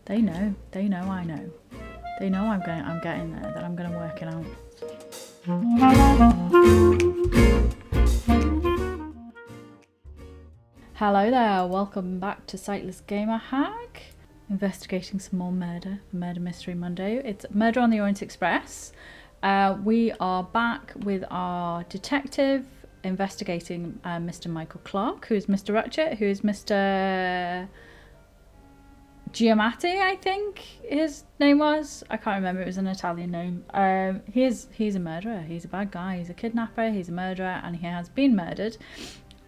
They know. They know I know. They know I'm getting there, that I'm gonna work it out. Hello there, welcome back to Sightless Gamer Hack. Investigating some more murder Mystery Monday. It's Murder on the Orient Express. We are back with our detective investigating Mr. Michael Clark, who's Mr. Rachell, who is Mr. Giamatti, I think his name was. I can't remember, it was an Italian name. He's a murderer, he's a bad guy, he's a kidnapper, he's a murderer, and he has been murdered.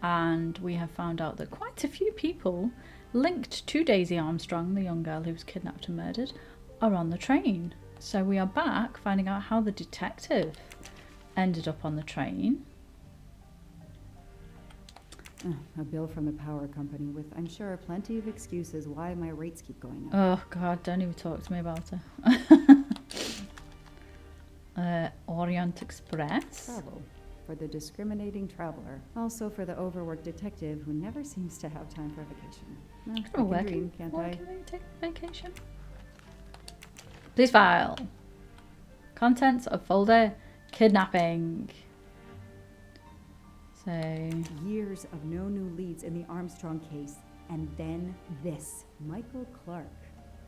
And we have found out that quite a few people linked to Daisy Armstrong, the young girl who was kidnapped and murdered, are on the train. So we are back finding out how the detective ended up on the train. A bill from the power company with, I'm sure, plenty of excuses why my rates keep going up. Oh God, don't even talk to me about it. Orient Express. Travel. For the discriminating traveler. Also for the overworked detective who never seems to have time for a vacation. I can dream, can't I? Can I take a vacation? Please file. Contents of folder kidnapping. So years of no new leads in the Armstrong case, and then this. Michael Clark,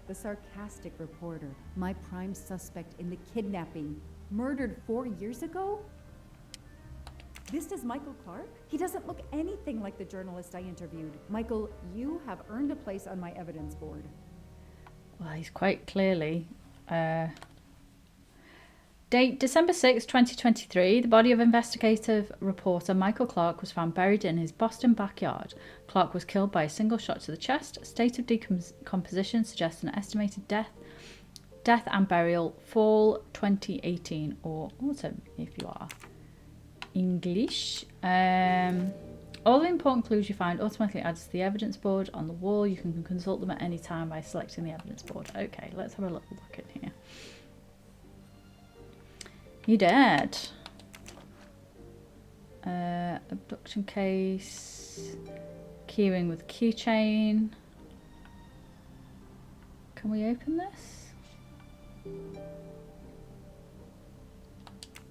the sarcastic reporter, my prime suspect in the kidnapping, murdered 4 years ago? This is Michael Clark? He doesn't look anything like the journalist I interviewed. Michael, you have earned a place on my evidence board. Well, he's quite clearly. Date December 6, 2023. The body of investigative reporter Michael Clark was found buried in his Boston backyard. Clark was killed by a single shot to the chest. State of decomposition suggests an estimated death and burial fall 2018 or autumn if you are English. All the important clues you find automatically added to the evidence board on the wall. You can consult them at any time by selecting the evidence board. Okay, let's have a little look in here. He dead. Abduction case. Keyring with keychain. Can we open this?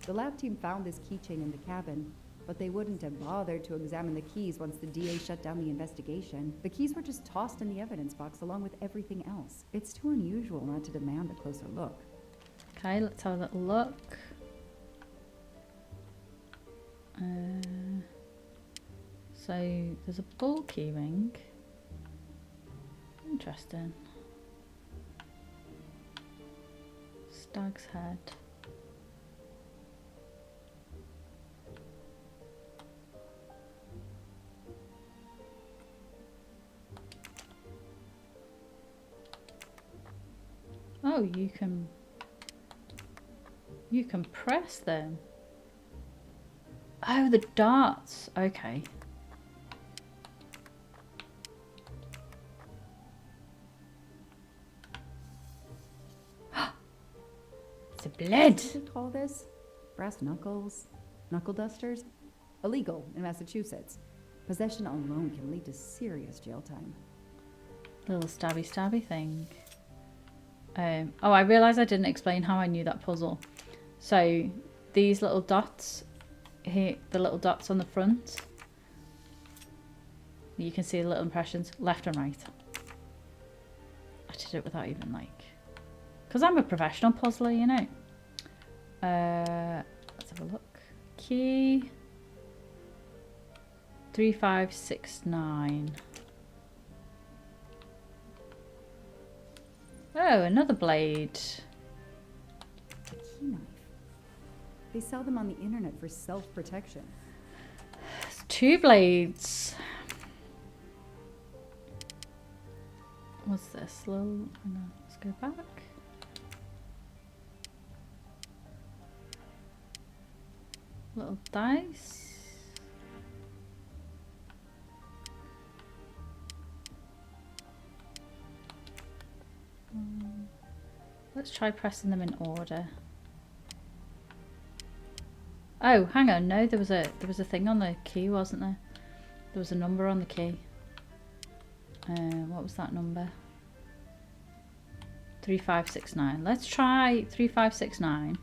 The lab team found this keychain in the cabin, but they wouldn't have bothered to examine the keys once the DA shut down the investigation. The keys were just tossed in the evidence box along with everything else. It's too unusual not to demand a closer look. Okay, let's have a little look. So there's a bull keyring. Interesting. Stag's head. Oh, you can press them. Oh, the darts. Okay. It's a blade. What do you call this? Brass knuckles? Knuckle dusters? Illegal in Massachusetts. Possession alone can lead to serious jail time. Little stabby thing. Oh, I realised I didn't explain how I knew that puzzle. So these little dots here, the little dots on the front, you can see the little impressions left and right. I did it without even because I'm a professional puzzler, you know. Let's have a look. Key 3569. Oh, another blade. A key knife. They sell them on the internet for self-protection. It's 2 blades. What's this? Hang on, let's go back. Little dice. Let's try pressing them in order. Oh, hang on. No, there was a thing on the key, wasn't there? There was a number on the key. What was that number? 3569. Let's try 3569.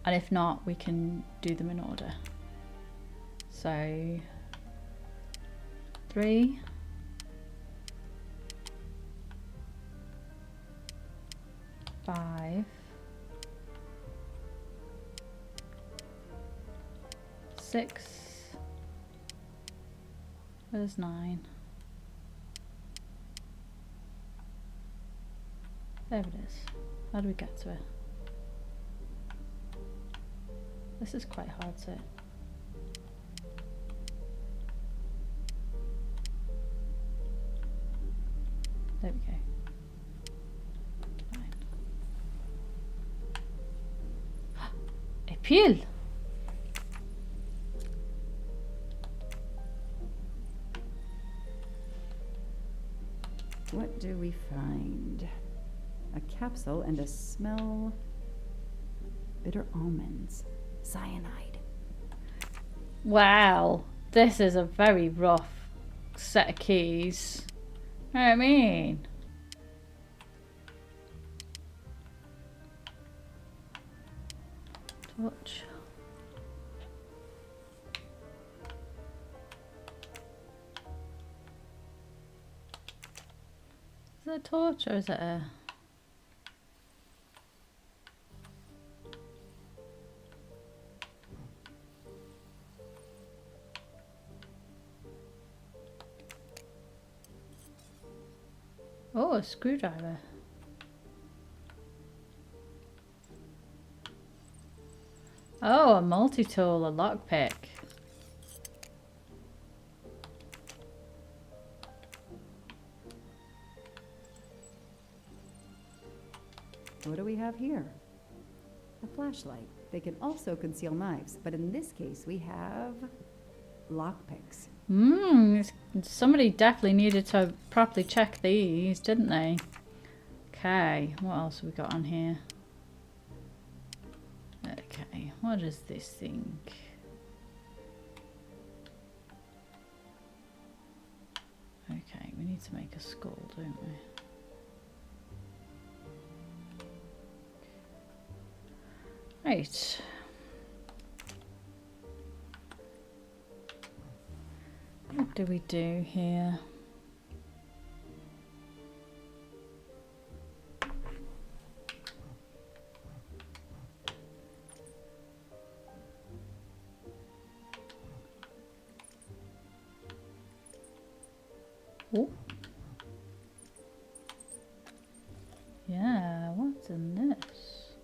And if not, we can do them in order. So 3, 5, 6. Where's 9? There it is. How do we get to it? This is quite hard to... There we go. Fine. Appeal! What do we find? A capsule and a smell... bitter almonds. Cyanide. Wow, this is a very rough set of keys. You know what I mean? Torch. Is it a torch or is it a... Oh, a screwdriver. Oh, a multi-tool, a lockpick. What do we have here? A flashlight. They can also conceal knives, but in this case we have lockpicks. Somebody definitely needed to properly check these, didn't they? Okay, what else have we got on here? Okay, what does this thing? Okay, we need to make a skull, don't we? Right. What do we do here? Oh. Yeah, what's in this?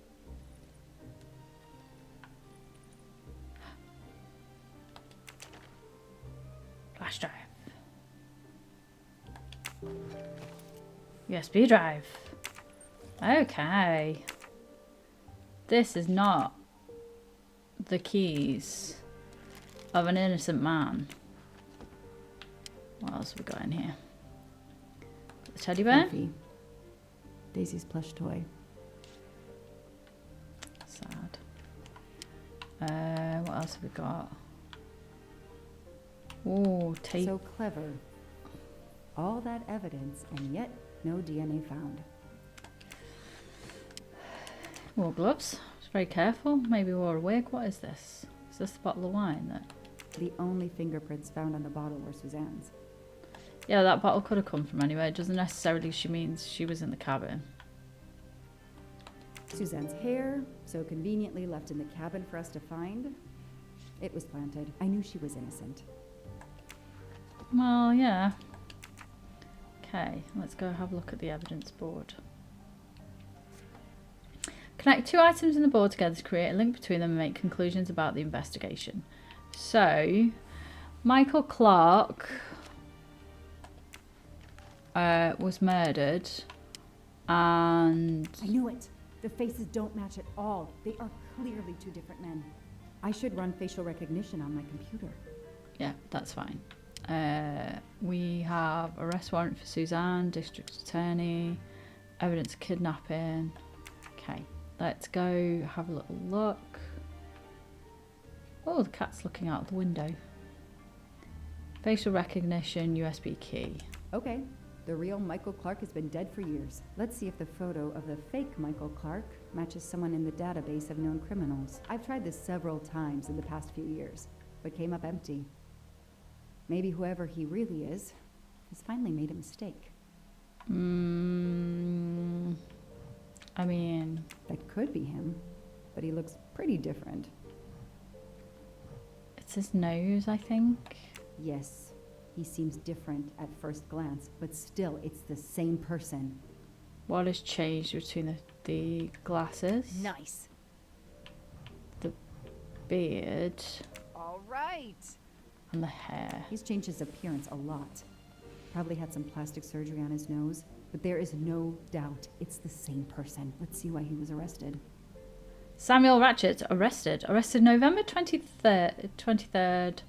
Flash drive. USB drive. Okay. This is not the keys of an innocent man. What else have we got in here? The teddy bear? Coffee. Daisy's plush toy. Sad. What else have we got? Oh, tape. So clever. All that evidence, and yet no DNA found. Wore gloves. Was very careful. Maybe wore a wig. What is this? Is this the bottle of wine that... The only fingerprints found on the bottle were Suzanne's. Yeah, that bottle could have come from anywhere. It doesn't necessarily means she was in the cabin. Suzanne's hair, so conveniently left in the cabin for us to find. It was planted. I knew she was innocent. Well, yeah. Okay, let's go have a look at the evidence board. Connect two items in the board together to create a link between them and make conclusions about the investigation. So, Michael Clark was murdered, and... I knew it! The faces don't match at all. They are clearly two different men. I should run facial recognition on my computer. Yeah, that's fine. We have arrest warrant for Suzanne, district attorney, evidence of kidnapping. Okay, let's go have a little look. Oh, the cat's looking out the window. Facial recognition, USB key. Okay, The real Michael Clark has been dead for years. Let's see if the photo of the fake Michael Clark matches someone in the database of known criminals. I've tried this several times in the past few years, but came up empty. Maybe whoever he really is has finally made a mistake. I mean... That could be him, but he looks pretty different. It's his nose, I think. Yes, he seems different at first glance, but still, it's the same person. What has changed between the glasses? Nice. The beard. All right. And the hair. He's changed his appearance a lot. Probably had some plastic surgery on his nose, but there is no doubt it's the same person. Let's see why he was arrested. Samuel Rachell arrested. Arrested November 23rd,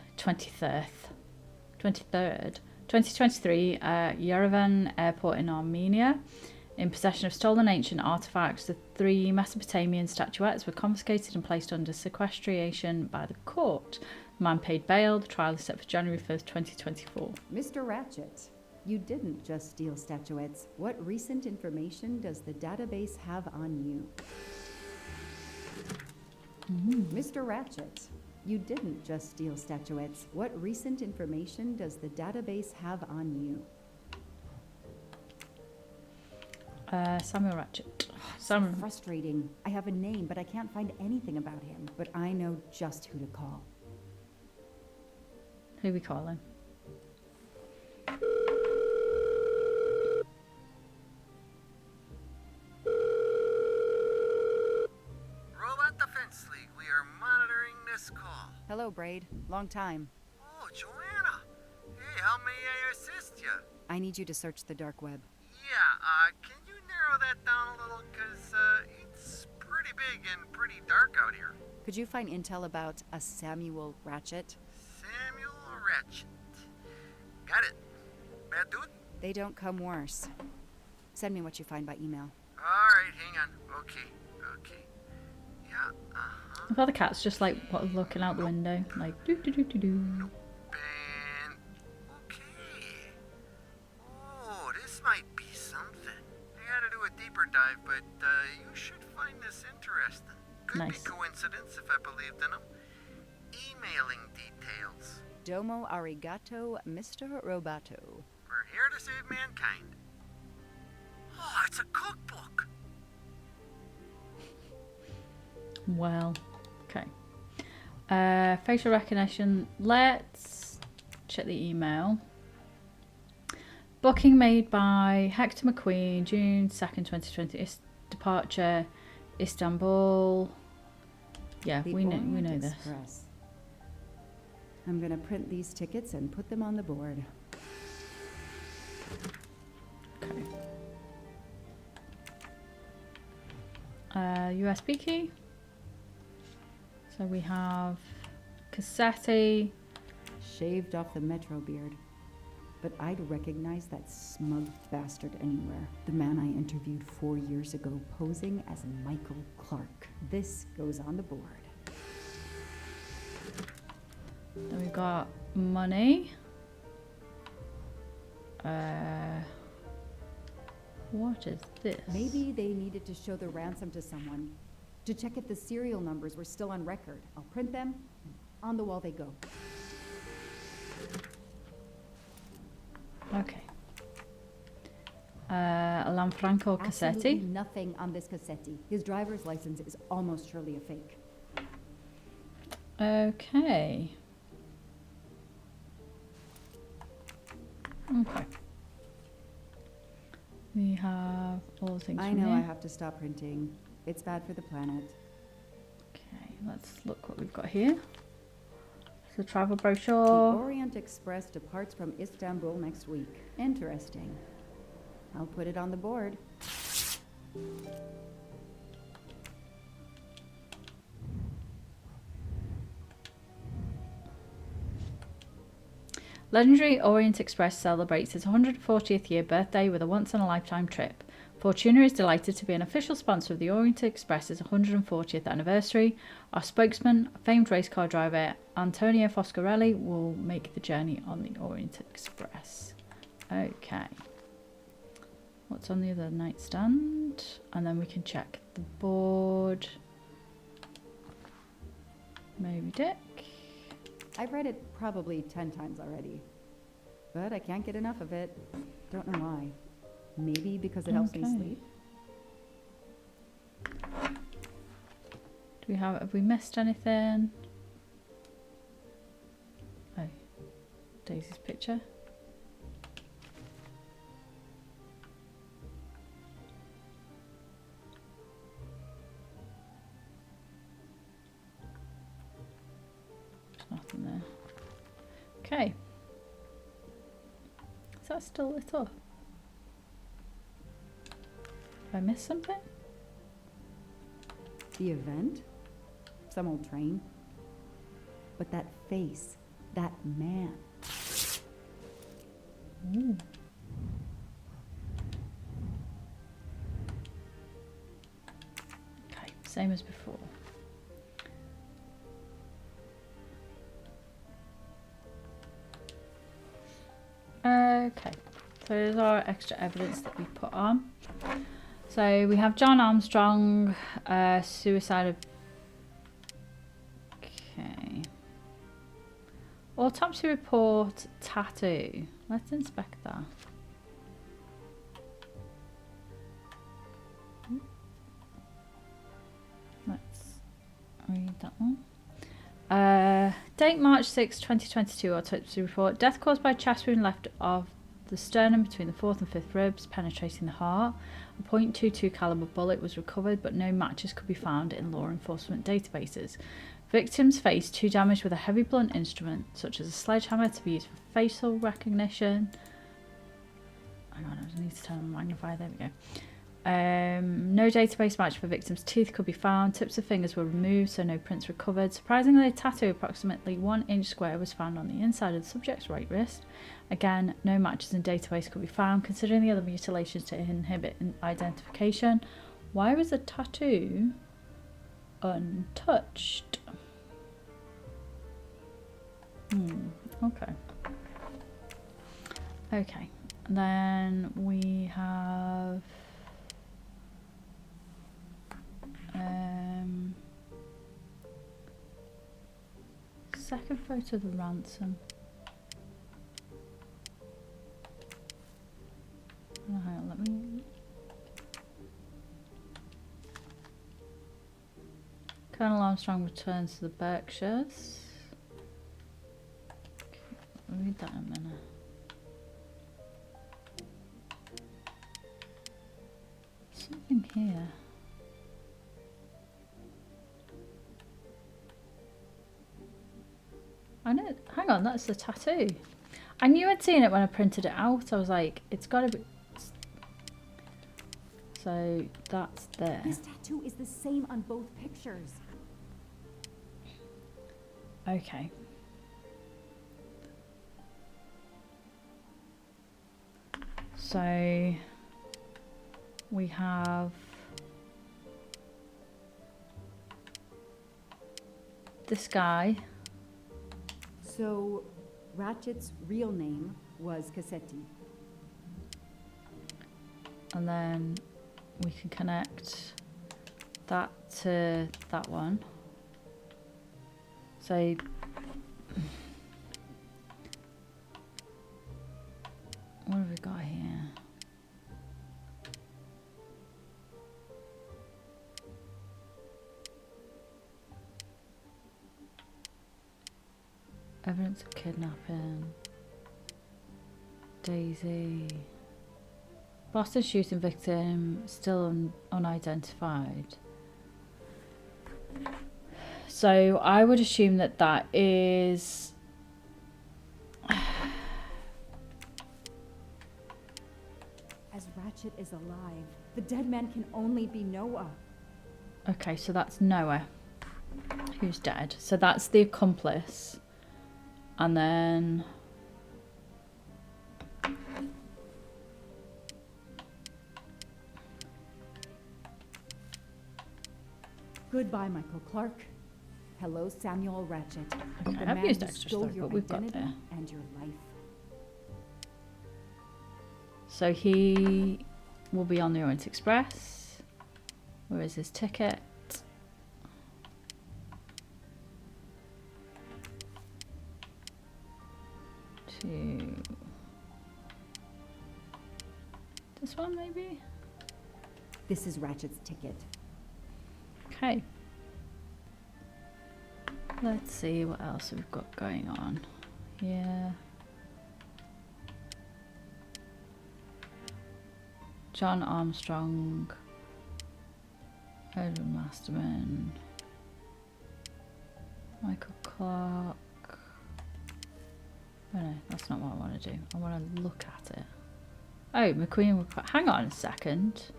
2023 at Yerevan Airport in Armenia. In possession of stolen ancient artifacts, the 3 Mesopotamian statuettes were confiscated and placed under sequestration by the court. The man paid bail. The trial is set for January 1st, 2024. Mr. Ratchet, you didn't just steal statuettes. What recent information does the database have on you? Mr. Ratchet, you didn't just steal statuettes. What recent information does the database have on you? Samuel Rachell. Samuel. Frustrating. I have a name, but I can't find anything about him. But I know just who to call. Who we calling? Robot Defense League, we are monitoring this call. Hello, Braid. Long time. Oh, Joanna. Hey, how may I assist you? I need you to search the dark web. Yeah, can you narrow that down a little? Because it's pretty big and pretty dark out here. Could you find intel about a Samuel Ratchet? Samuel Ratchet. Got it. Bad dude? They don't come worse. Send me what you find by email. Alright, hang on. Okay. Yeah, I thought the cat's just like looking out the window, like do do do do do. Nope. And okay. Oh, this might be something. I gotta do a deeper dive, but you should find this interesting. Could Nice. be coincidence if I believed in them. Emailing details. Domo arigato, Mr. Roboto. We're here to save mankind. Oh, it's a cookbook. Well, okay. Facial recognition. Let's check the email. Booking made by Hector McQueen, June 2nd, 2020. Departure, Istanbul. Yeah, The we know Orient this. Express. I'm gonna print these tickets and put them on the board. Okay. USB key. So we have Cassetti. Shaved off the Metro beard. But I'd recognize that smug bastard anywhere. The man I interviewed 4 years ago posing as Michael Clark. This goes on the board. Then we've got money. What is this? Maybe they needed to show the ransom to someone. To check if the serial numbers were still on record. I'll print them. On the wall they go. Okay. A Lanfranco Absolutely Cassetti. nothing on this Cassetti. His driver's license is almost surely a fake. Okay. Okay. We have all the things I from know here. I have to stop printing. It's bad for the planet. Okay, let's look what we've got here. It's the travel The brochure. Orient Express departs from Istanbul next week. Interesting. I'll put it on the board. Legendary Orient Express celebrates its 140th year birthday with a once-in-a-lifetime trip. Fortuna is delighted to be an official sponsor of the Orient Express's 140th anniversary. Our spokesman, famed race car driver Antonio Foscarelli, will make the journey on the Orient Express. Okay. What's on the other nightstand? And then we can check the board. Moby Dick. I've read it probably 10 times already, but I can't get enough of it. Don't know why. Maybe because it helps me sleep. Have we missed anything? Oh, Daisy's picture. There's nothing there. Okay. Is that still lit up? Have I missed something? The event? Some old train. But that face, that man. Ooh. Okay, same as before. Okay, so there's our extra evidence that we put on. So we have John Armstrong, suicide of... Okay. Autopsy report, tattoo. Let's inspect that. Let's read that one. Date March 6, 2022, autopsy report. Death caused by chest wound left of the sternum between the 4th and 5th ribs, penetrating the heart. A .22 caliber bullet was recovered, but no matches could be found in law enforcement databases. Victim's face too damaged with a heavy blunt instrument, such as a sledgehammer, to be used for facial recognition. Hang on, I need to turn on the magnifier. There we go. No database match for victim's teeth could be found. Tips of fingers were removed, so no prints recovered. Surprisingly, a tattoo approximately 1 inch square was found on the inside of the subject's right wrist. Again, no matches in database could be found. Considering the other mutilations to inhibit identification, why was the tattoo untouched? Okay. Okay. And then we have second photo of the ransom. Oh, hang on, let me... Colonel Armstrong returns to the Berkshires. Okay, I'll read that in a minute. Something here. I know. Hang on, that's the tattoo. I knew I'd seen it when I printed it out. I was like, it's got to be. So that's there. This tattoo is the same on both pictures. Okay. So we have this guy. So Ratchet's real name was Cassetti. And then we can connect that to that one. So what have we got here? Evidence of kidnapping. Daisy. Boston shooting victim still unidentified. So I would assume that that is... As Ratchet is alive, the dead man can only be Noah. Okay, so that's Noah who's dead. So that's the accomplice. And then... Goodbye, Michael Clark. Hello, Samuel Ratchet. Okay, The I've man used who extra stole stuff, your but we've got identity there. and your life. So he will be on the Orient Express. Where is his ticket? To this one, maybe? This is Ratchet's ticket. Okay. Let's see what else we've got going on here. John Armstrong, Edward Masterman, Michael Clark. Oh no, that's not what I want to do. I want to look at it. Oh, McQueen. Hang on a second.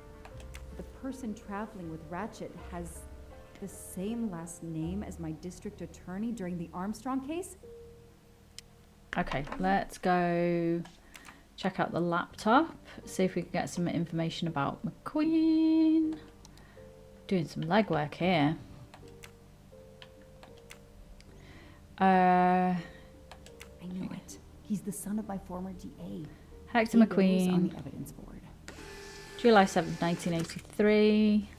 The person traveling with Ratchet has the same last name as my district attorney during the Armstrong case? Okay, let's go check out the laptop, see if we can get some information about McQueen. Doing some legwork here. I knew it. He's the son of my former DA. Hector He goes McQueen. on the evidence board. July 7th, 1983.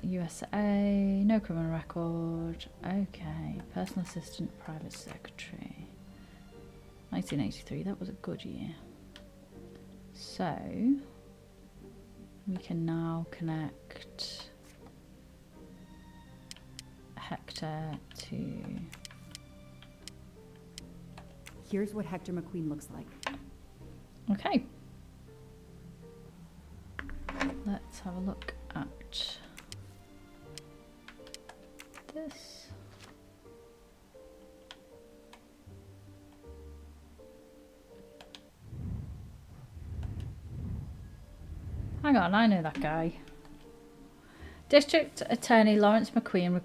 USA. No criminal record. Okay. Personal assistant, private secretary. 1983. That was a good year. So, we can now connect Hector to... Here's what Hector McQueen looks like. Okay. Let's have a look at this. Hang on, I know that guy. District Attorney Lawrence McQueen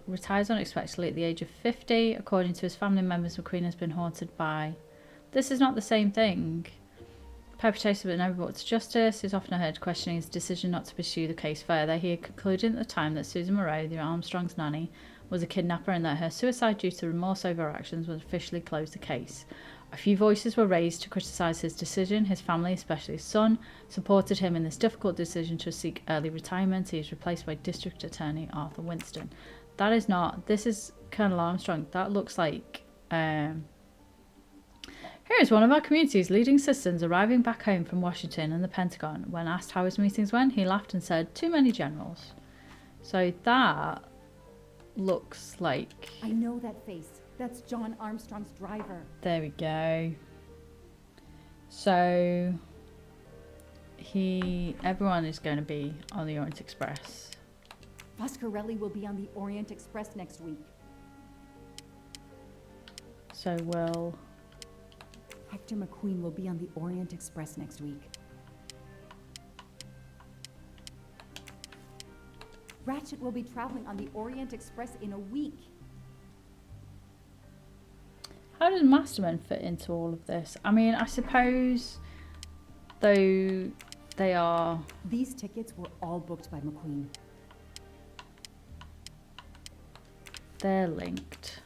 retires unexpectedly at the age of 50. According to his family members, McQueen has been haunted by... This is not the same thing. Perpetrator but never brought to justice. He's often heard questioning his decision not to pursue the case further. He had concluded at the time that Susan Moreau, the Armstrong's nanny, was a kidnapper and that her suicide due to remorse over her actions would officially close the case. A few voices were raised to criticise his decision. His family, especially his son, supported him in this difficult decision to seek early retirement. He is replaced by District Attorney Arthur Winston. That is not... This is Colonel Armstrong. That looks like... Here is one of our community's leading citizens arriving back home from Washington and the Pentagon. When asked how his meetings went, he laughed and said, "Too many generals." So that looks like... I know that face. That's John Armstrong's driver. There we go. So everyone is going to be on the Orient Express. Foscarelli will be on the Orient Express next week. So will... Hector McQueen will be on the Orient Express next week. Ratchet will be traveling on the Orient Express in a week. How does Masterman fit into all of this? I mean, I suppose, though they are... These tickets were all booked by McQueen. They're linked.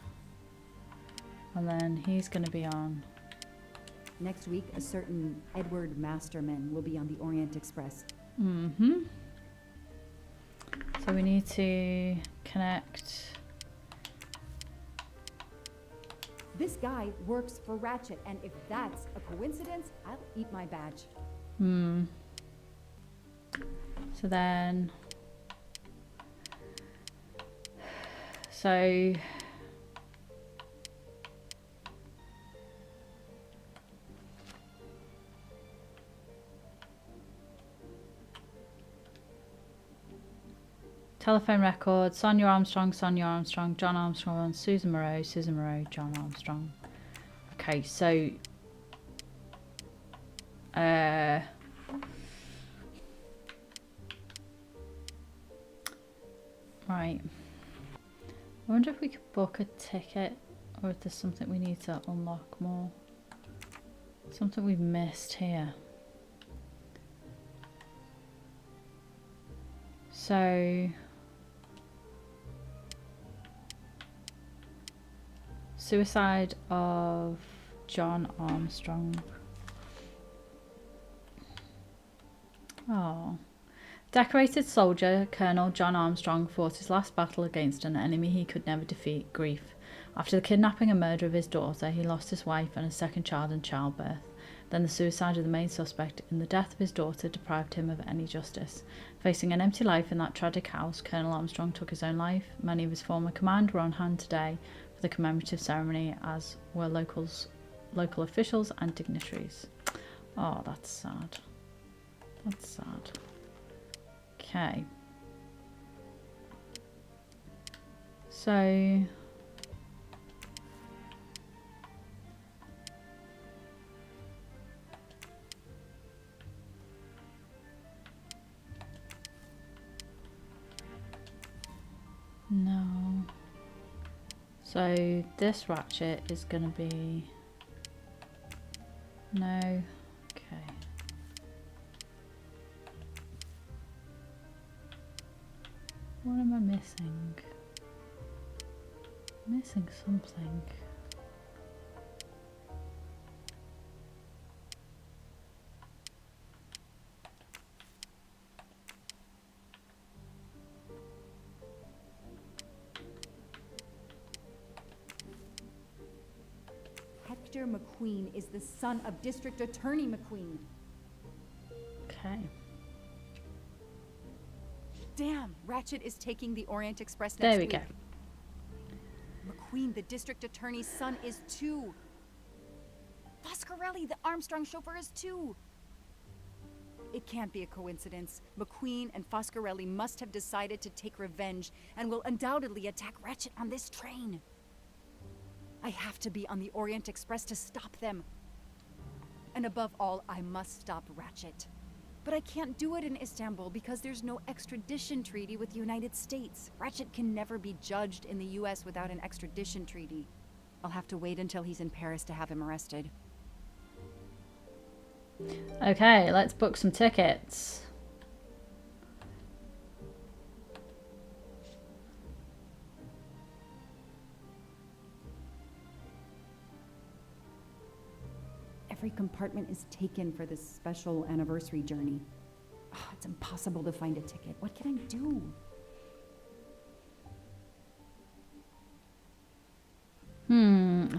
And then he's going to be on... Next week, a certain Edward Masterman will be on the Orient Express. Mm-hmm. So we need to connect... This guy works for Ratchet, and if that's a coincidence, I'll eat my badge. So then... So... Telephone record, Sonia Armstrong, John Armstrong, Susan Moreau, John Armstrong. Okay, so... Right. I wonder if we could book a ticket or if there's something we need to unlock more. Something we've missed here. So... Suicide of John Armstrong. Oh. Decorated soldier Colonel John Armstrong fought his last battle against an enemy he could never defeat, grief. After the kidnapping and murder of his daughter, he lost his wife and his second child in childbirth. Then the suicide of the main suspect in the death of his daughter deprived him of any justice. Facing an empty life in that tragic house, Colonel Armstrong took his own life. Many of his former command were on hand today for the commemorative ceremony, as were local officials and dignitaries. Oh, that's sad. That's sad. Okay. So... No. So this Ratchet is going to be... No. Okay. What am I missing? Missing something. Hector McQueen is the son of District Attorney McQueen. Okay. Damn, Ratchet is taking the Orient Express next There we week. go. McQueen, the district attorney's son, is too. Foscarelli, the Armstrong chauffeur, is too. It can't be a coincidence. McQueen and Foscarelli must have decided to take revenge and will undoubtedly attack Ratchet on this train. I have to be on the Orient Express to stop them. And above all, I must stop Ratchet. But I can't do it in Istanbul because there's no extradition treaty with the United States. Ratchet can never be judged in the US without an extradition treaty. I'll have to wait until he's in Paris to have him arrested. Okay, let's book some tickets. Every compartment is taken for this special anniversary journey. Oh, it's impossible to find a ticket. What can I do?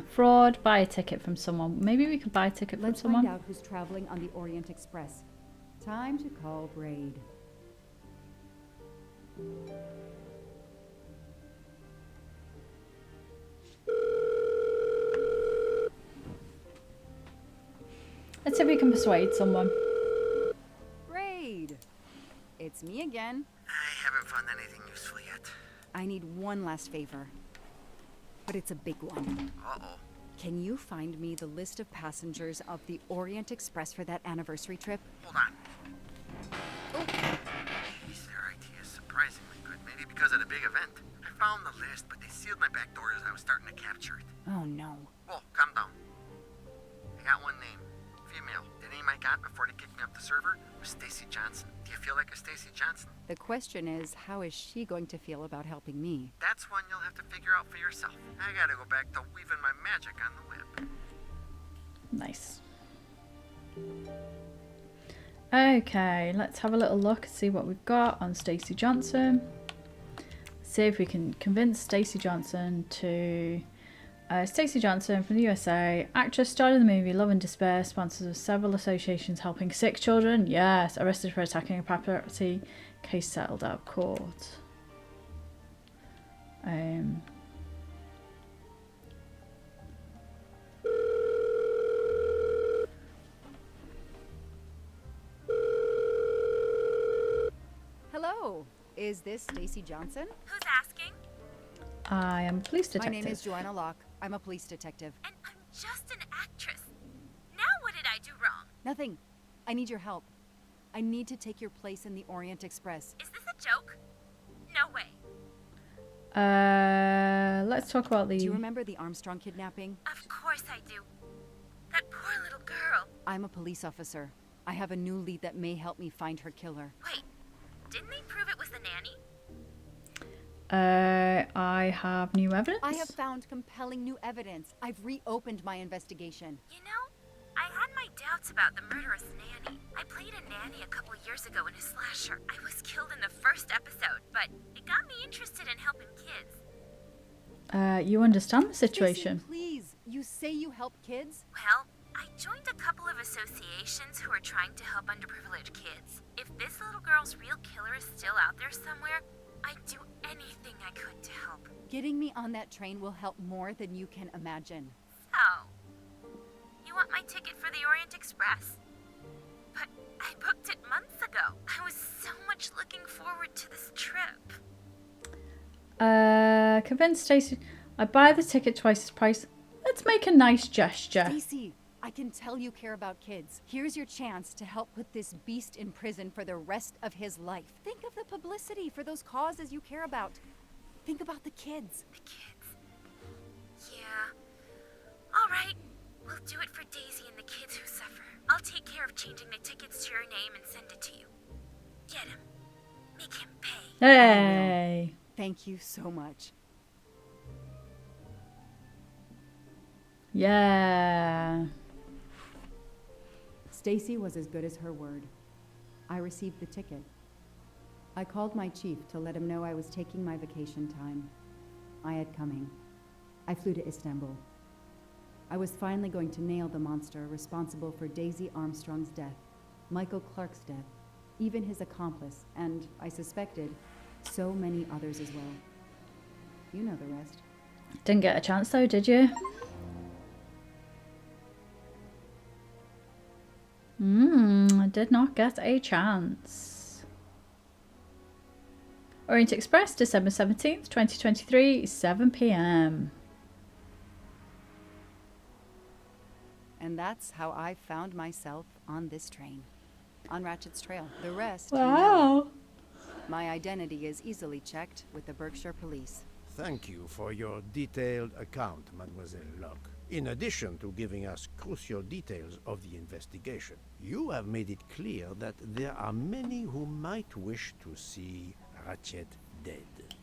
Fraud, buy a ticket from someone. Maybe we could buy a ticket from Let's someone. find out who's traveling on the Orient Express. Time to call Braid. Let's see if we can persuade someone. Braid! It's me again. I haven't found anything useful yet. I need one last favor. But it's a big one. Uh-oh. Can you find me the list of passengers of the Orient Express for that anniversary trip? Hold on. Oh, Jeez, their IT is surprisingly good. Maybe because of the big event. I found the list, but they sealed my back door as I was starting to capture it. oh no. Whoa, calm down. I got one name. Female. The name I got before they kicked me off the server was Stacy Johnson. Do you feel like a Stacy Johnson? The question is, how is she going to feel about helping me? That's one you'll have to figure out for yourself. I gotta go back to weaving my magic on the web. Nice. Okay, let's have a little look and see what we've got on Stacy Johnson. See if we can convince Stacy Johnson to... Stacy Johnson from the USA, actress, starred in the movie Love and Despair, sponsors of several associations helping sick children. Yes, arrested for attacking a paparazzi, case settled out of court. Hello, is this Stacy Johnson? Who's asking? I am a police My detective. name is Joanna Locke. I'm a police detective. And I'm just an actress. Now what did I do wrong? Nothing. I need your help. I need to take your place in the Orient Express. Is this a joke? No way. Let's talk about the... Do you remember the Armstrong kidnapping? Of course I do. That poor little girl. I'm a police officer. I have a new lead that may help me find her killer. Wait, didn't they prove it was the nanny? I have new evidence. I have found compelling new evidence. I've reopened my investigation. You know, I had my doubts about the murderous nanny. I played a nanny a couple years ago in a slasher. I was killed in the first episode, but it got me interested in helping kids. You understand the situation. Stacey, please. You say you help kids? Well, I joined a couple of associations who are trying to help underprivileged kids. If this little girl's real killer is still out there somewhere, I'd do anything I could to help. Getting me on that train will help more than you can imagine. So, you want my ticket for the Orient Express? But I booked it months ago. I was so much looking forward to this trip. Convince Stacey. I buy the ticket twice the price. Let's make a nice gesture. Stacey, I can tell you care about kids. Here's your chance to help put this beast in prison for the rest of his life. Think of the publicity for those causes you care about. Think about the kids. The kids. Yeah. All right. We'll do it for Daisy and the kids who suffer. I'll take care of changing the tickets to your name and send it to you. Get him. Make him pay. Hey. Thank you so much. Yeah. Stacey was as good as her word. I received the ticket. I called my chief to let him know I was taking my vacation time. I had coming. I flew to Istanbul. I was finally going to nail the monster responsible for Daisy Armstrong's death, Michael Clark's death, even his accomplice, and, I suspected, so many others as well. You know the rest. Didn't get a chance though, did you? I did not get a chance. Orient Express, December 17th, 2023, 7 p.m. And that's how I found myself on this train. On Ratchet's trail. The rest, Wow. My identity is easily checked with the Berkshire Police. Thank you for your detailed account, Mademoiselle Locke. In addition to giving us crucial details of the investigation, you have made it clear that there are many who might wish to see Rachel dead.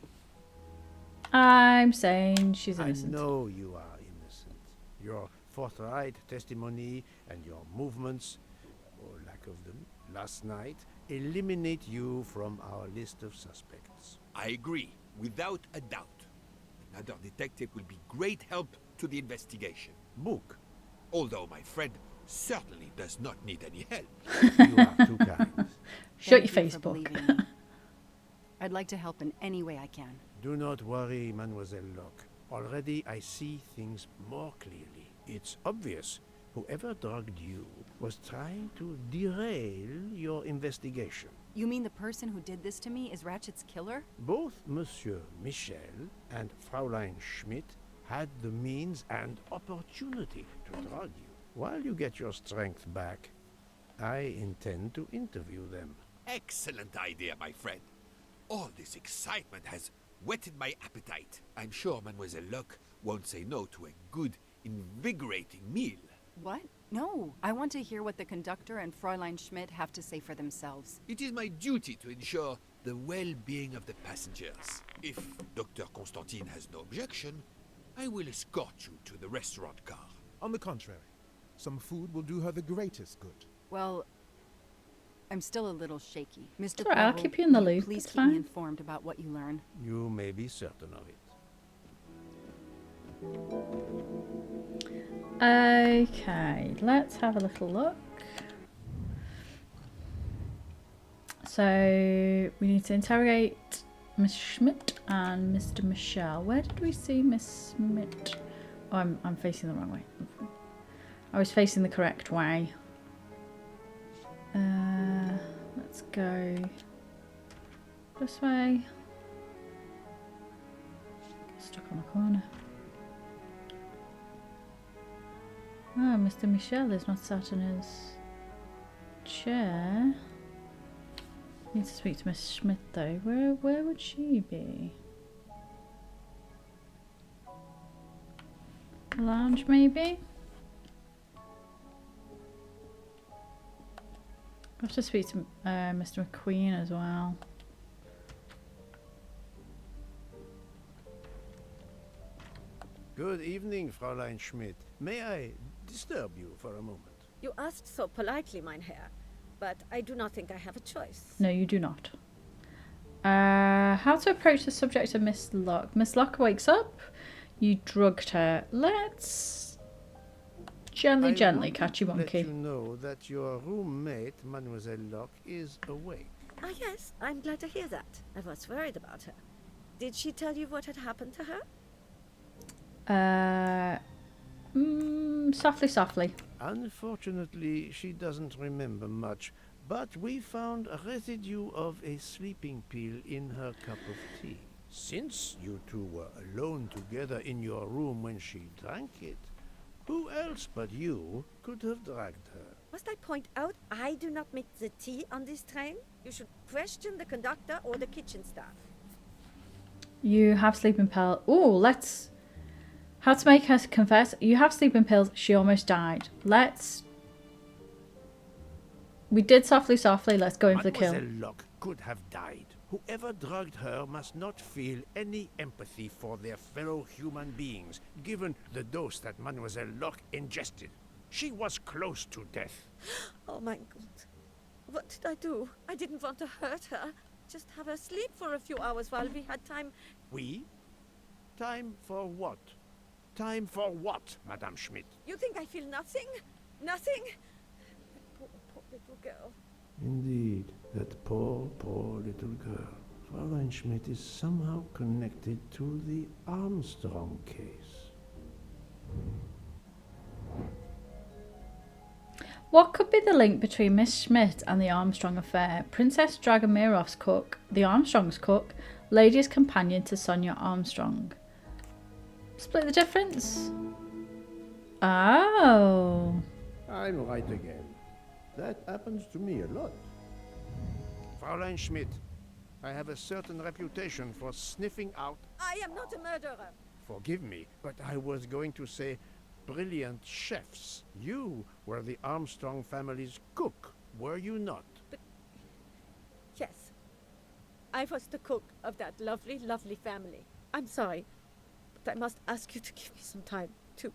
I'm saying she's I innocent. know you are innocent. Your forthright testimony and your movements, or lack of them, last night eliminate you from our list of suspects. I agree, without a doubt. Another detective will be great help to the investigation. Book. Although my friend certainly does not need any help. You are too kind. Shut Thank your you for Facebook. believing me. I'd like to help in any way I can. Do not worry, Mademoiselle Locke. Already I see things more clearly. It's obvious whoever drugged you was trying to derail your investigation. You mean the person who did this to me is Ratchet's killer? Both Monsieur Michel and Fraulein Schmidt had the means and opportunity to drug you. While you get your strength back, I intend to interview them. Excellent idea, my friend. All this excitement has whetted my appetite. I'm sure Mademoiselle Locke won't say no to a good, invigorating meal. What? No. I want to hear what the conductor and Fräulein Schmidt have to say for themselves. It is my duty to ensure the well-being of the passengers. If Dr. Constantine has no objection, I will escort you to the restaurant car. On the contrary, some food will do her the greatest good. Well, I'm still a little shaky. Mr. It's all right, I'll Poirot, keep you in the will loop, Please it's keep fine. me informed about what you learn. You may be certain of it. Okay, let's have a little look. So we need to interrogate Miss Schmidt and Mr. Michel. Where did we see Miss Schmidt? Oh, I'm facing the wrong way. I was facing the correct way. Let's go this way. Stuck on the corner. Oh, Mr. Michel is not sat in his chair. Need to speak to Miss Schmidt though. Where would she be? Lounge maybe? I have to speak to Mr. McQueen as well. Good evening, Fräulein Schmidt. May I disturb you for a moment? You asked so politely, mein Herr. but I do not think I have a choice. No, you do not. How to approach the subject of Miss Locke. Miss Locke wakes up. You drugged her. Let's gently wanted catch you, to monkey. let you know that your roommate, Mademoiselle Locke, is awake. Ah, yes, I'm glad to hear that. I was worried about her. Did she tell you what had happened to her? Softly. Unfortunately, she doesn't remember much, but we found a residue of a sleeping pill in her cup of tea. Since you two were alone together in your room when she drank it, who else but you could have dragged her? Must I point out I do not make the tea on this train? You should question the conductor or the kitchen staff. You have sleeping pill. Ooh, let's... How to make her confess. You have sleeping pills. She almost died. Let's... We did softly. Let's go in for the kill. Mademoiselle Locke could have died. Whoever drugged her must not feel any empathy for their fellow human beings, given the dose that Mademoiselle Locke ingested. She was close to death. Oh my God. What did I do? I didn't want to hurt her. Just have her sleep for a few hours while we had time. We? Time for what? Time for what, Madame Schmidt? You think I feel nothing? Nothing? That poor little girl. Indeed, that poor little girl. Fräulein Schmidt is somehow connected to the Armstrong case. What could be the link between Miss Schmidt and the Armstrong affair? Princess Dragomirov's cook, the Armstrongs' cook, lady's companion to Sonia Armstrong. Split the difference? Oh. I'm right again. That happens to me a lot. Fräulein Schmidt, I have a certain reputation for sniffing out... I am not a murderer. Forgive me, but I was going to say brilliant chefs. You were the Armstrong family's cook, were you not? But yes, I was the cook of that lovely, lovely family. I'm sorry, but I must ask you to give me some time to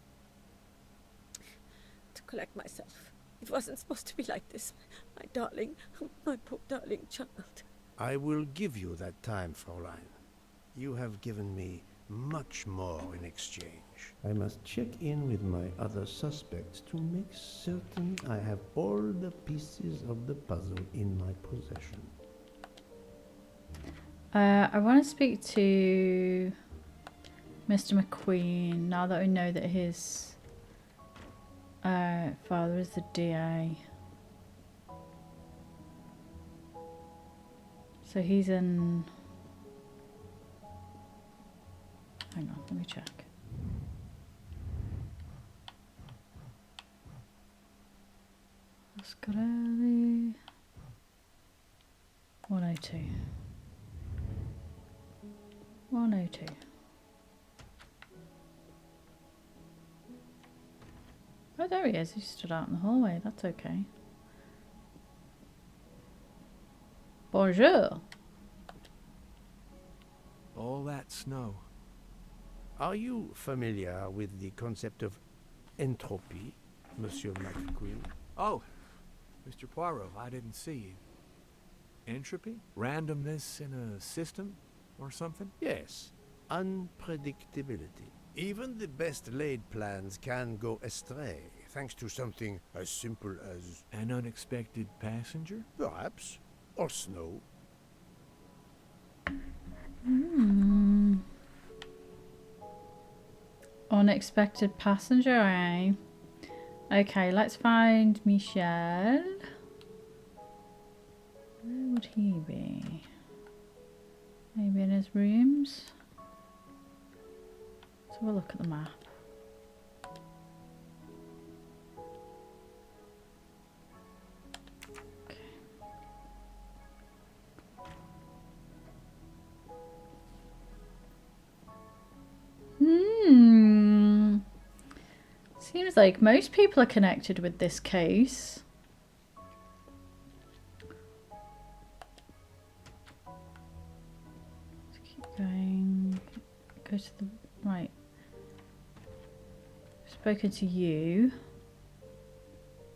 collect myself. It wasn't supposed to be like this. My darling, my poor darling child. I will give you that time, Fräulein. You have given me much more in exchange. I must check in with my other suspects to make certain I have all the pieces of the puzzle in my possession. I want to speak to Mr. McQueen now that we know that his father is the DA. So he's in... Hang on, let me check. Oscarelli. 102. 102. Oh, there he is. He stood out in the hallway. That's okay. Bonjour. All that snow. Are you familiar with the concept of entropy, Monsieur McQueen? Oh, Mr. Poirot, I didn't see you. Entropy? Randomness in a system or something? Yes, unpredictability. Even the best laid plans can go astray, thanks to something as simple as... An unexpected passenger? Perhaps, or snow. Unexpected passenger, eh? Okay, let's find Michel. Where would he be? Maybe in his rooms? Let's have a look at the map. Okay. Seems like most people are connected with this case. Let's keep going. Go to the right. Spoken to you.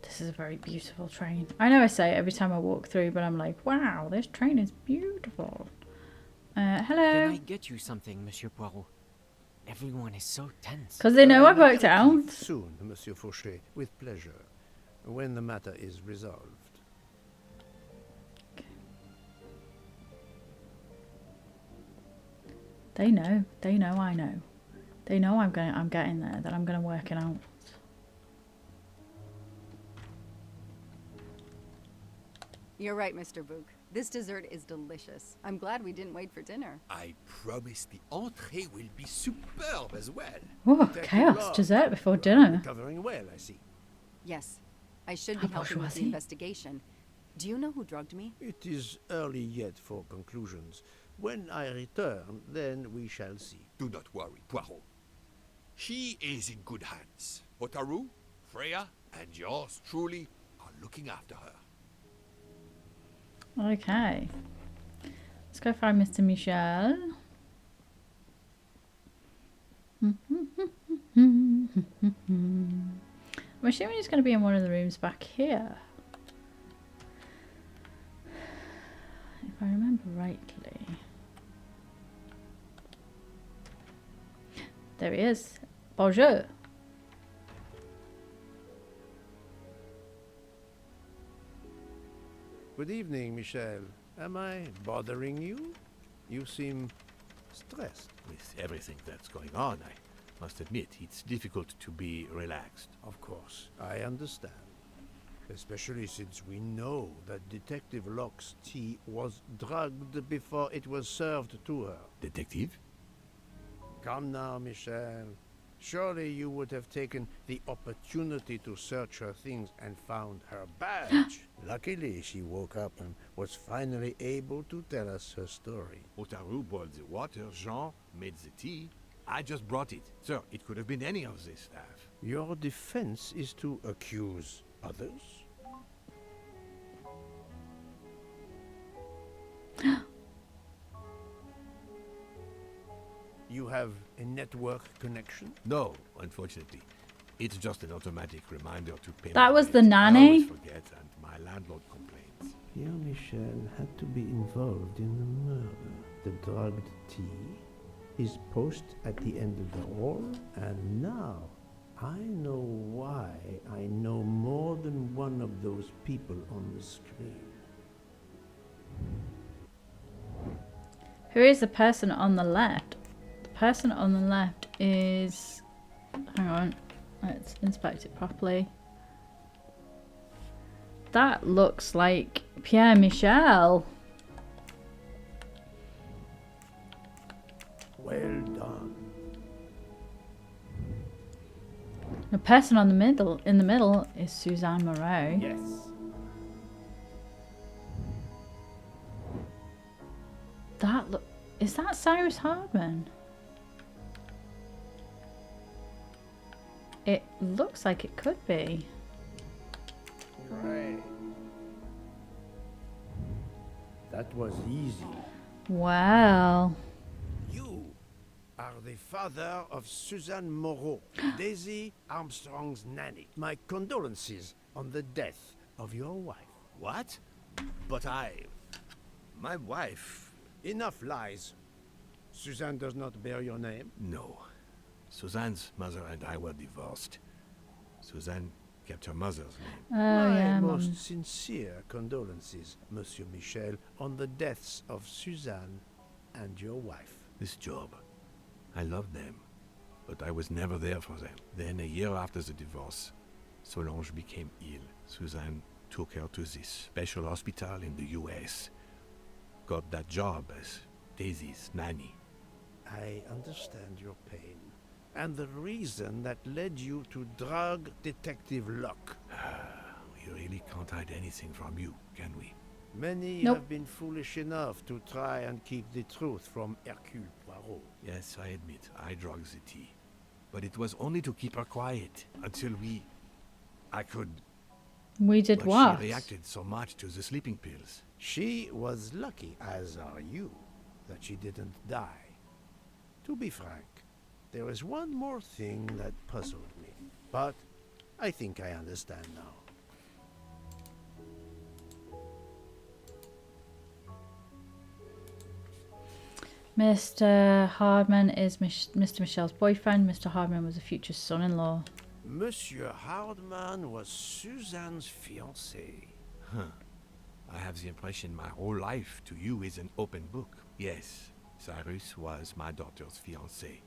The this is a very beautiful train. I know I say it every time I walk through, but I'm like, wow, this train is beautiful. Can Hello. I get you something, Monsieur Poirot? Everyone is so tense. Because they know I've worked it Aperitif out. Soon, Monsieur Fauchet, with pleasure, when the matter is resolved. They know. They know I know. They know I'm getting there, that I'm gonna work it out. You're right, Mr. Book. This dessert is delicious. I'm glad we didn't wait for dinner. I promise the entree will be superb as well. Oh, Thank you, chaos. Lord. Dessert before You are dinner. recovering well, I see. Yes, I should be How helping with the bourgeoisie. investigation. Do you know who drugged me? It is early yet for conclusions. When I return, then we shall see. Do not worry, Poirot. She is in good hands. Otaru, Freya, and yours truly are looking after her. Okay. Let's go find Mr. Michel. I'm assuming he's going to be in one of the rooms back here. If I remember rightly. There he is. Bonjour. Good evening, Michel. Am I bothering you? You seem stressed. With everything that's going on, I must admit, it's difficult to be relaxed. Of course, I understand. Especially since we know that Detective Locke's tea was drugged before it was served to her. Detective? Come now, Michel. Surely you would have taken the opportunity to search her things and found her badge. Luckily, she woke up and was finally able to tell us her story. Otaru boiled the water, Jean made the tea. I just brought it. Sir, it could have been any of the staff. Your defense is to accuse others? You have a network connection? No, unfortunately. It's just an automatic reminder to pay. That my was the rent. I always nanny? forget, and my landlord complains. Pierre Michel had to be involved in the murder. The drugged tea, his post at the end of the hall, and now I know why I know more than one of those people on the screen. Who is the person on the left? The person on the left is... Hang on. Let's inspect it properly. That looks like Pierre Michel. Well done. The person on the middle, in the middle, is Suzanne Moreau. Yes. That look. Is that Cyrus Hardman? It looks like it could be. Right. That was easy. Wow. You are the father of Suzanne Moreau, Daisy Armstrong's nanny. My condolences on the death of your wife. What? But my wife... Enough lies. Suzanne does not bear your name? No. Suzanne's mother and I were divorced. Suzanne kept her mother's name. Oh, My yeah, most Mum. sincere condolences, Monsieur Michel, on the deaths of Suzanne and your wife. This job, I loved them, but I was never there for them. Then, a year after the divorce, Solange became ill. Suzanne took her to this special hospital in the US. Got that job as Daisy's nanny. I understand your pain, and the reason that led you to drug Detective Locke. We really can't hide anything from you, can we? Many Nope. have been foolish enough to try and keep the truth from Hercule Poirot. Yes, I admit, I drugged the tea. But it was only to keep her quiet, until I could... We did but what? she reacted so much to the sleeping pills. She was lucky, as are you, that she didn't die. To be frank, there is one more thing that puzzled me, but I think I understand now. Mr. Hardman is Mr. Michel's boyfriend. Mr. Hardman was a future son-in-law. Monsieur Hardman was Suzanne's fiancé. Huh. I have the impression my whole life to you is an open book. Yes, Cyrus was my daughter's fiancé.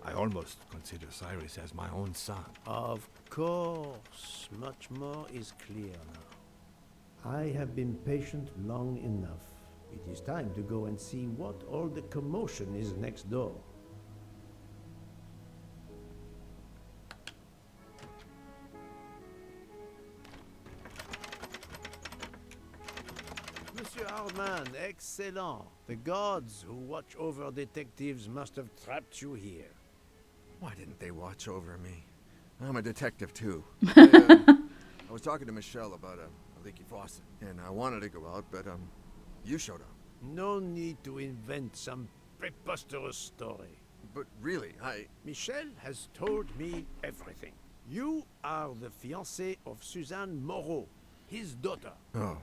I almost consider Cyrus as my own son. Of course, much more is clear now. I have been patient long enough. It is time to go and see what all the commotion is next door. Monsieur Hardman, excellent. The gods who watch over detectives must have trapped you here. Why didn't they watch over me? I'm a detective too. I was talking to Michelle about a leaky faucet, and I wanted to go out, but you showed up. No need to invent some preposterous story. But really, Michelle has told me everything. You are the fiancé of Suzanne Moreau, his daughter. Oh.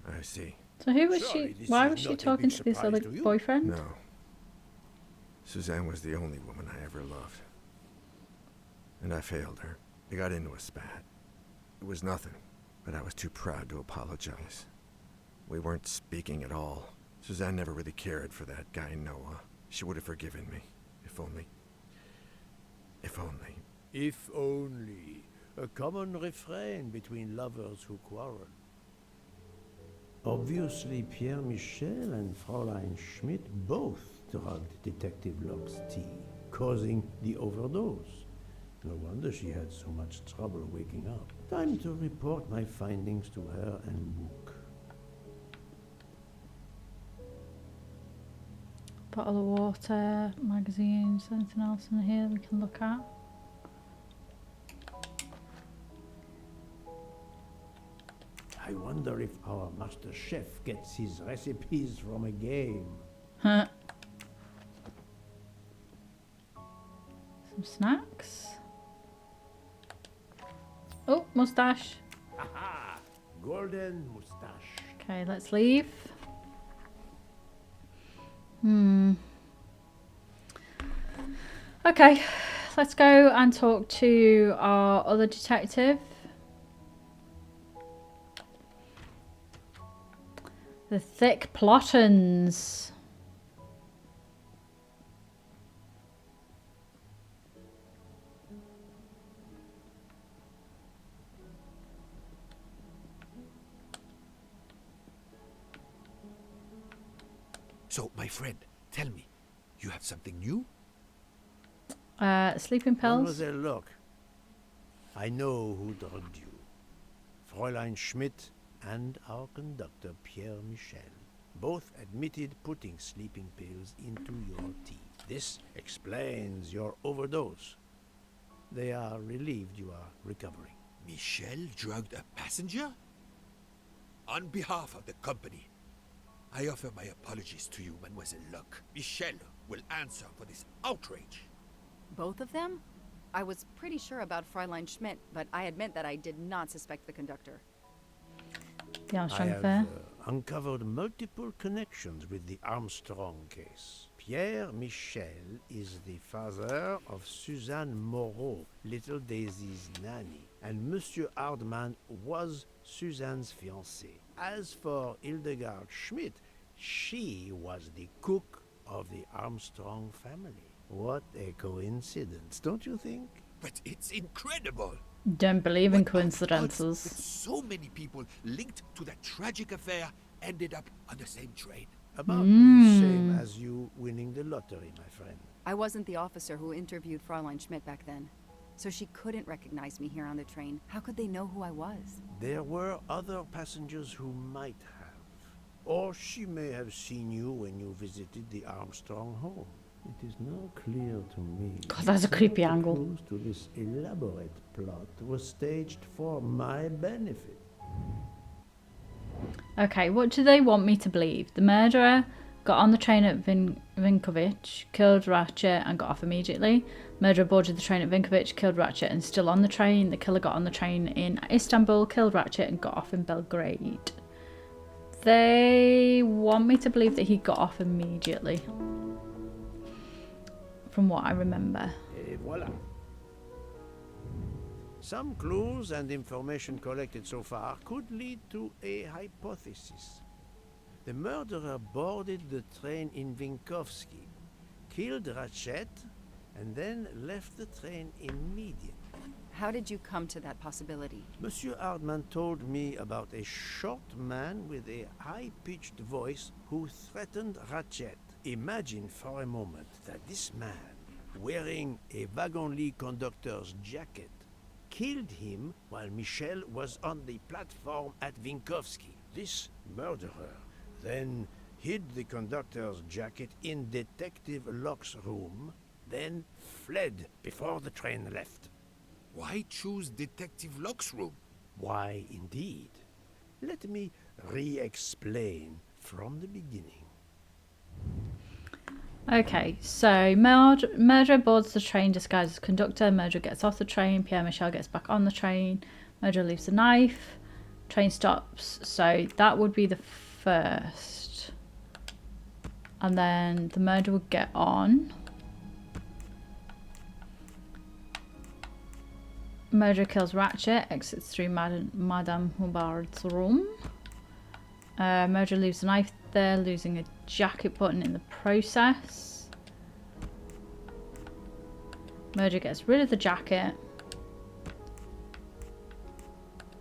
I see. So who was Surely she? this Why is was she not a talking big to this other surprise to you? boyfriend? No. Suzanne was the only woman I ever loved. And I failed her. We got into a spat. It was nothing, but I was too proud to apologize. We weren't speaking at all. Suzanne never really cared for that guy Noah. She would have forgiven me. If only. If only. If only. A common refrain between lovers who quarrel. Obviously, Pierre Michel and Fräulein Schmidt both drugged Detective Locke's tea, causing the overdose. No wonder she had so much trouble waking up. Time to report my findings to her and Book. Bottle of water, magazines, anything else in here we can look at? I wonder if our master chef gets his recipes from a game. Huh. Some snacks. Oh, mustache. Aha! Golden mustache. Okay, let's leave. Okay, let's go and talk to our other detective. The Thick Plottons. So, my friend, tell me, you have something new? Sleeping pills. Mademoiselle Locke, I know who drugged you. Fräulein Schmidt and our conductor Pierre Michel both admitted putting sleeping pills into your tea. This explains your overdose. They are relieved you are recovering. Michel drugged a passenger? On behalf of the company, I offer my apologies to you, Mademoiselle Locke. Michel will answer for this outrage. Both of them? I was pretty sure about Fräulein Schmidt, but I admit that I did not suspect the conductor. The I Armstrong have affair. uncovered multiple connections with the Armstrong case. Pierre Michel is the father of Suzanne Moreau, little Daisy's nanny, and Monsieur Hardman was Suzanne's fiancé. As for Hildegard Schmidt, she was the cook of the Armstrong family. What a coincidence, don't you think? But it's incredible. Don't believe in What are the odds coincidences. that so many people linked to that tragic affair ended up on the same train. About the same as you winning the lottery, my friend. I wasn't the officer who interviewed Fräulein Schmidt back then, so she couldn't recognize me here on the train. How could they know who I was? There were other passengers who might have. Or she may have seen you when you visited the Armstrong home. It is now clear to me. God, that's a creepy that the angle. clues to this elaborate plot was staged for my benefit. Okay, what do they want me to believe? The murderer got on the train at Vinkovich, killed Ratchet and got off immediately. Murderer boarded the train at Vinkovich, killed Ratchet and still on the train. The killer got on the train in Istanbul, killed Ratchet and got off in Belgrade. They want me to believe that he got off immediately. From what I remember. Et voilà. Some clues and information collected so far could lead to a hypothesis. The murderer boarded the train in Vinkovsky, killed Rachell, and then left the train immediately. How did you come to that possibility? Monsieur Hardman told me about a short man with a high-pitched voice who threatened Rachell. Imagine for a moment that this man, wearing a wagon-lit conductor's jacket, killed him while Michel was on the platform at Vinkovsky. This murderer then hid the conductor's jacket in Detective Locke's room, then fled before the train left. Why choose Detective Locke's room? Why, indeed. Let me re-explain from the beginning. Okay, so murderer boards the train disguised as conductor. Murderer gets off the train. Pierre Michel gets back on the train. Murderer leaves the knife. Train stops. So that would be the first. And then the murderer would get on. Murderer kills Rachell, exits through Madame Hubbard's room. Murderer leaves the knife there, losing a jacket button in the process. Murderer gets rid of the jacket.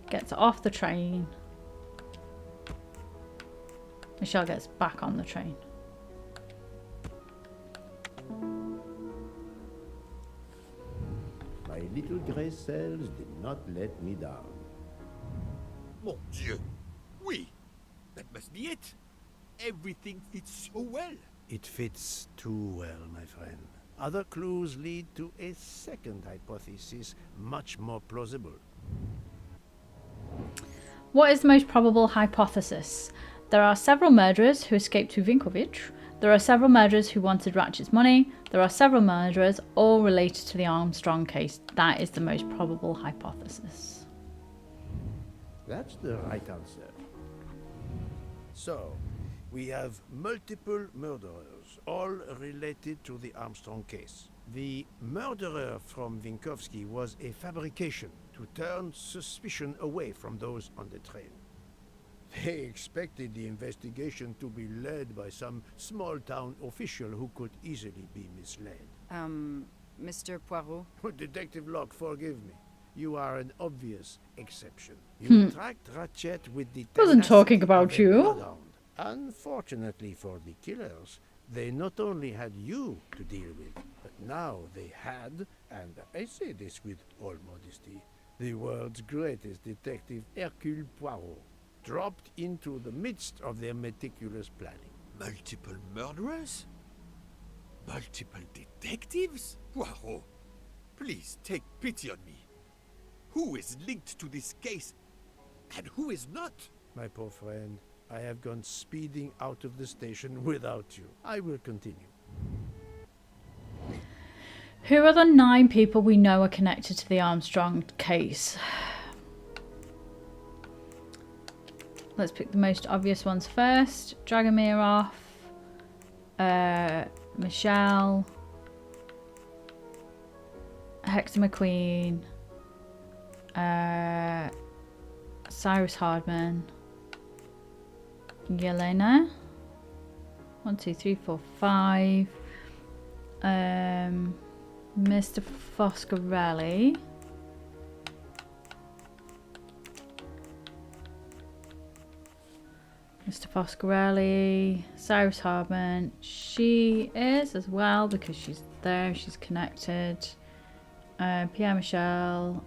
Gets off the train. Michel gets back on the train. My little grey cells did not let me down. Mon Dieu! Oui! That must be it! Everything fits so well! It fits too well, my friend. Other clues lead to a second hypothesis, much more plausible. What is the most probable hypothesis? There are several murderers who escaped to Vinkovich. There are several murderers who wanted Ratchet's money. There are several murderers, all related to the Armstrong case. That is the most probable hypothesis. That's the right answer. So, we have multiple murderers, all related to the Armstrong case. The murderer from Vinkovsky was a fabrication to turn suspicion away from those on the train. They expected the investigation to be led by some small-town official who could easily be misled. Mr. Poirot? Detective Locke, forgive me. You are an obvious exception. You tracked Rachell with the Wasn't talking tenacity about of a you. bloodhound. Unfortunately for the killers, they not only had you to deal with, but now they had, and I say this with all modesty, the world's greatest detective, Hercule Poirot, dropped into the midst of their meticulous planning. Multiple murderers? Multiple detectives? Poirot, please take pity on me. Who is linked to this case and who is not? My poor friend, I have gone speeding out of the station without you. I will continue. Who are the 9 people we know are connected to the Armstrong case? Let's pick the most obvious ones first. Dragomirov, Michel, Hector McQueen, Cyrus Hardman, Yelena. 1, 2, 3, 4, 5. Mr. Foscarelli. Mr. Foscarelli, Cyrus Hardman. She is as well because she's there, she's connected. Pierre Michel,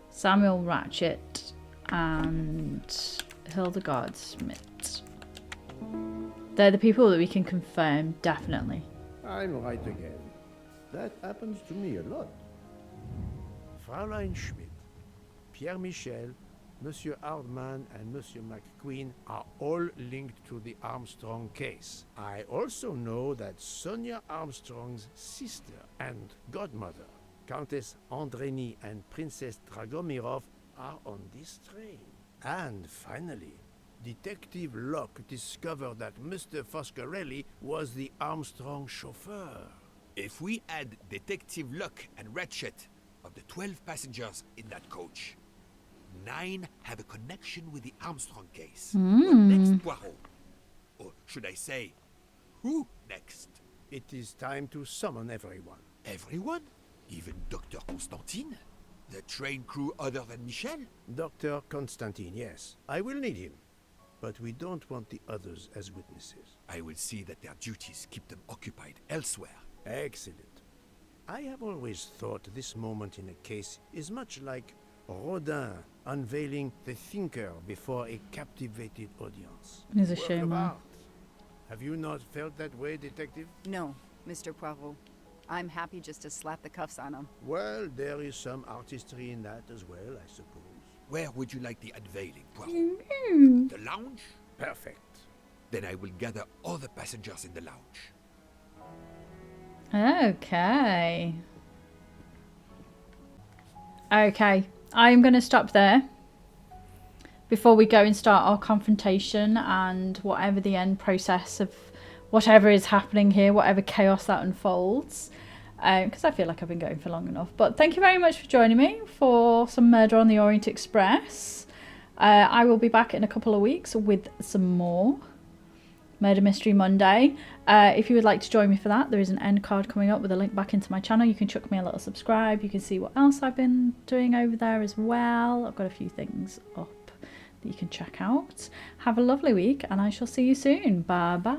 Samuel Ratchet, and Hildegard Schmidt. They're the people that we can confirm, definitely. I'm right again. That happens to me a lot. Fraulein Schmidt, Pierre Michel, Monsieur Hardman and Monsieur McQueen are all linked to the Armstrong case. I also know that Sonia Armstrong's sister and godmother, Countess Andreni and Princess Dragomirov, are on this train. And finally, Detective Locke discovered that Mr. Foscarelli was the Armstrong chauffeur. If we add Detective Locke and Rachell, of the 12 passengers in that coach, 9 have a connection with the Armstrong case. What next, Poirot? Or should I say, who next? It is time to summon everyone. Everyone? Even Dr. Constantine? The train crew other than Michel? Dr. Constantine, yes. I will need him. But we don't want the others as witnesses. I will see that their duties keep them occupied elsewhere. Excellent. I have always thought this moment in a case is much like Rodin unveiling the thinker before a captivated audience. It's a Work shame, of man. art. Have you not felt that way, Detective? No, Mr. Poirot. I'm happy just to slap the cuffs on him. Well, there is some artistry in that as well, I suppose. Where would you like the unveiling, Poirot? The lounge? Perfect. Then I will gather all the passengers in the lounge. Okay. Okay, I'm going to stop there before we go and start our confrontation and whatever the end process of whatever is happening here, whatever chaos that unfolds, because I feel like I've been going for long enough. But thank you very much for joining me for some Murder on the Orient Express. I will be back in a couple of weeks with some more Murder Mystery Monday. If you would like to join me for that, there is an end card coming up with a link back into my channel. You can chuck me a little subscribe. You can see what else I've been doing over there as well. I've got a few things up that you can check out. Have a lovely week and I shall see you soon. Bye bye.